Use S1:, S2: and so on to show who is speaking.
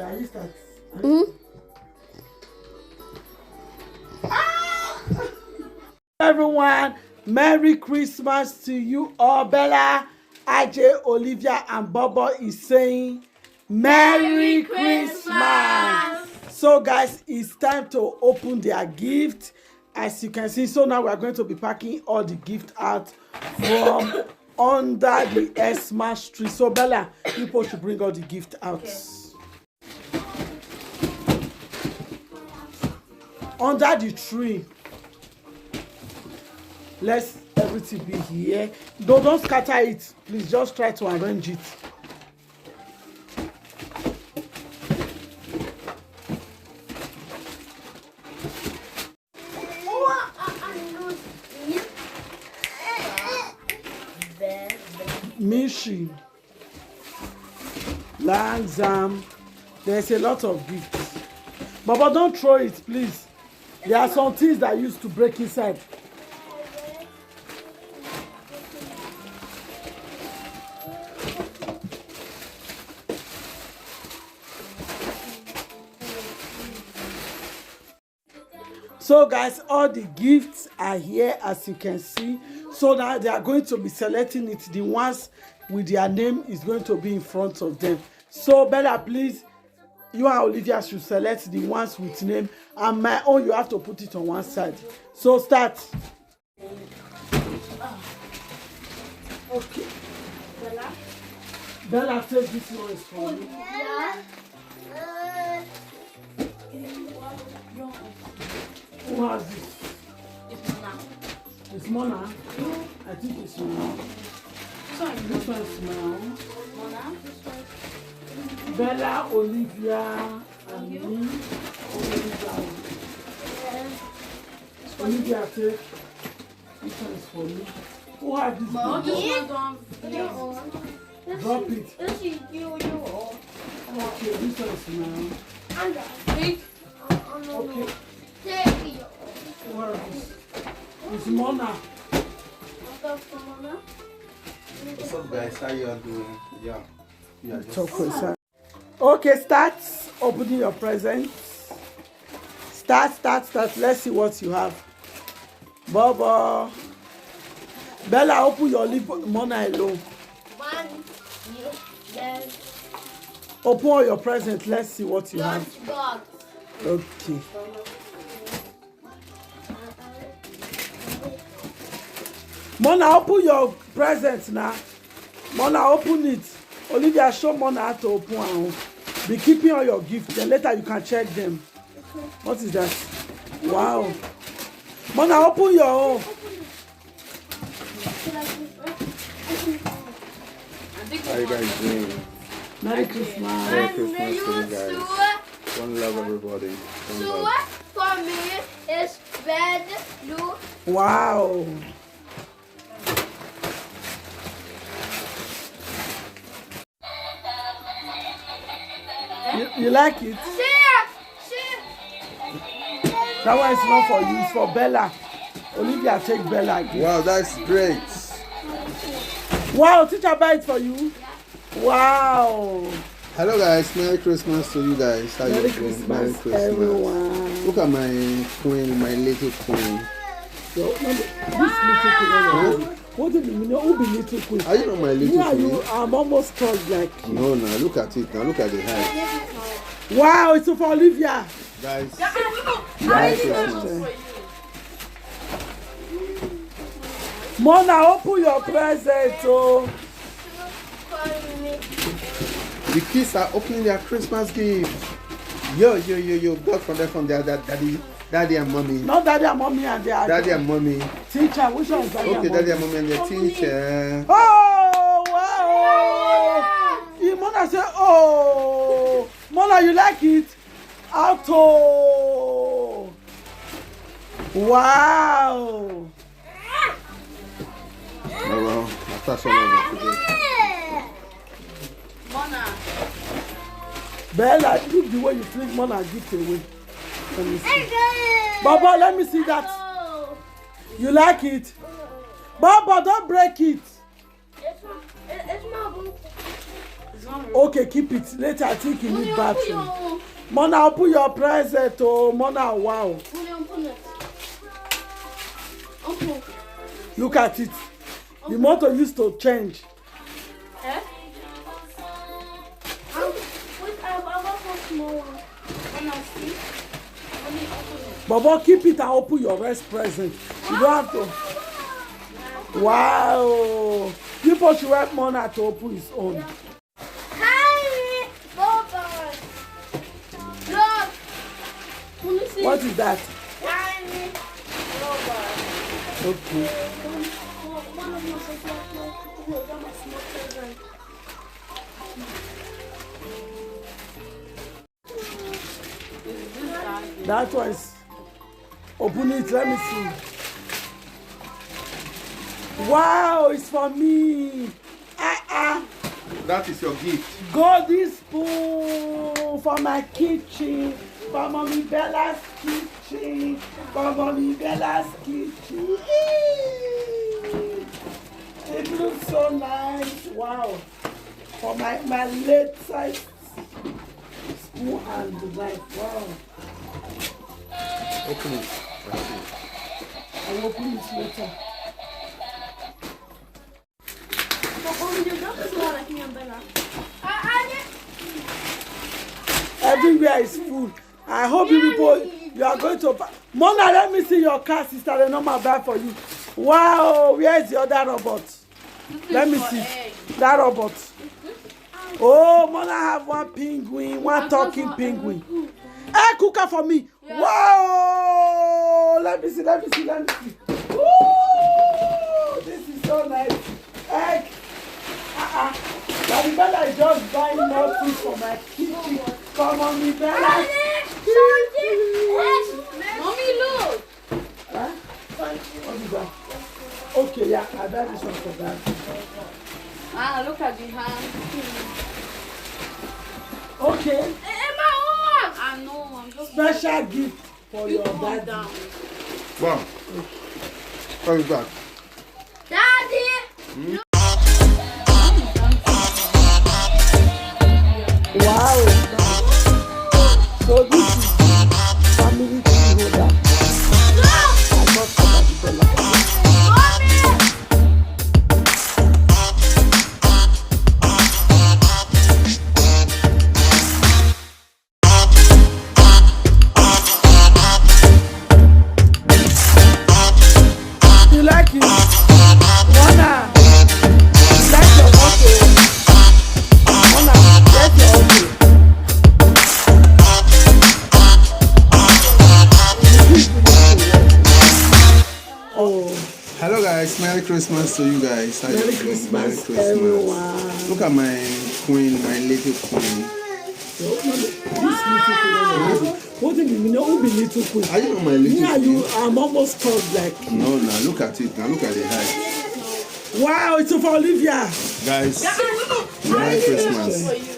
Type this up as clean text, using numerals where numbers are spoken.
S1: yeah, you start. Everyone, Merry Christmas to you all. Bella, AJ, Olivia, and Bobo is saying Merry Christmas. So guys, it's time to open their gift. As you can see, so now we are going to be packing all the gift out from under the Xmas tree. So Bella, you supposed to bring all the gift out. Okay. Under the tree. Let's everything be here. Don't scatter it. Please just try to arrange it. Mishi, Langzam. There's a lot of gifts. Baba, don't throw it, please. There are some things that used to break inside. So guys, all the gifts are here, as you can see. So now they are going to be selecting it. The ones with their name is going to be in front of them. So Bella, please, you and Olivia should select the ones with name, and my own you have to put it on one side. So start. Okay. Bella, take this one for me. Who has this?
S2: It's Mona.
S1: It's Mona? I think it's Mona.
S2: Sorry.
S1: This one is Mona.
S2: Mona.
S1: Bella, Olivia, and me. Olivia. Olivia, take. This one is for me. Who has this?
S2: Mom,
S1: Drop it. Okay, this one is Mona.
S2: Big.
S1: Okay. Who has this? It's Mona.
S3: What's up, guys? How you all doing? Yeah. Just...
S1: Okay, start opening your presents. Start. Let's see what you have. Baba. Bella, open your lip. Mona alone. Open all your presents. Let's see what you have. Okay. Mona, open your presents now. Mona, open it. Olivia, show Mona how to open one. Be keeping all your gifts. Then later you can check them. Okay. What is that? Wow. Mona, open your own.
S3: How you guys doing?
S1: Merry Christmas.
S3: Merry Christmas to you guys. One love, everybody. One love.
S4: For me is red, blue.
S1: Wow. You like it? That one is not for you, it's for Bella. Olivia, take Bella again.
S3: Wow, that's great.
S1: Wow, teacher buy it for you. Wow.
S3: Hello guys, Merry Christmas to you guys. How
S1: Merry
S3: you doing?
S1: Christmas,
S3: Merry Christmas.
S1: everyone.
S3: Look at my queen, my little queen.
S1: So, this little queen. What do you mean? Who be little queen?
S3: Are you not my little queen?
S1: You, I'm almost tall like you.
S3: No, look at it. Now look at the height.
S1: Wow, it's for Olivia.
S3: Guys,
S1: Merry Christmas. Mona, open your present. Oh.
S3: the kids are opening their Christmas gift. Yo. Got from their daddy and mommy.
S1: Not daddy and mommy and their
S3: daddy and mommy.
S1: Teacher, which one is daddy and mommy?
S3: Okay, daddy and mommy and their teacher.
S1: Oh, wow. Mona said, oh. Mona, you like it? Auto. Wow.
S3: Oh well, after some of it.
S2: Mona.
S1: Bella, look the way you fling Mona gift away. Let me see. Baba, let me see that. You like it? Baba, don't break it.
S4: It's my book.
S2: It's not real.
S1: Okay, keep it. Later, I think you
S2: Mommy,
S1: need
S2: open
S1: battery.
S2: your-
S1: Mona, open your present. Oh, Mona, wow.
S2: Mommy, open it. Open.
S1: Look at it. The motor used to change.
S2: Eh? Wait, I got one small one. Mona, see? Mommy, open it.
S1: Bobo, keep it and open your rest present. You don't have to. Wow. People should help Mona to open his own.
S4: Harry Potter. Look,
S2: Mommy, see?
S1: What is that?
S4: Harry Potter.
S1: Okay.
S2: One of my sisters, no, that was small present. Is this daddy?
S1: That one is. Open it. Let me see. Wow, it's for me.
S3: That is your gift.
S1: Golden spoon for my kitchen. For Mommy Bella's kitchen. For Mommy Bella's kitchen. It looks so nice. Wow. For my late size spoon and knife. Wow.
S3: Open it.
S1: I'll open it later.
S2: Mommy, you got this one like me and Bella.
S1: Everywhere is full. I hope you people, you are going to buy. Mona, let me see your car, sister. The number buy for you. Wow, where is the other robot? Let me see. That robot. Oh, Mona have one penguin, one talking penguin. Hey, cooker for me. Wow! Let me see. Woo! This is so nice. Egg. Daddy Bella is just buying more food for my kitchen. Come on, me Bella.
S2: Mommy, look.
S1: Huh? What is that? Okay, yeah, I buy this one for that.
S2: Ah, look at the hand.
S1: Okay,
S2: I know, I'm just
S1: special gift for your
S2: calm
S1: daddy.
S2: down.
S3: Wow. What is that?
S4: Daddy.
S1: Wow. So this is family tea holder. I'm not for Daddy Bella. You like it? Mona, you like your auto? Mona, get your auto. Oh,
S3: Hello guys, Merry Christmas to you guys. How you
S1: Merry
S3: doing?
S1: Christmas,
S3: Merry
S1: everyone.
S3: Look at my queen, my little queen.
S1: This little queen. What do you mean? No, be little queen.
S3: Are you not my little
S1: Me and
S3: queen?
S1: you, I'm almost called like.
S3: No, now look at it. Now look at the height.
S1: Wow, it's for Olivia.
S3: Guys, Merry Christmas.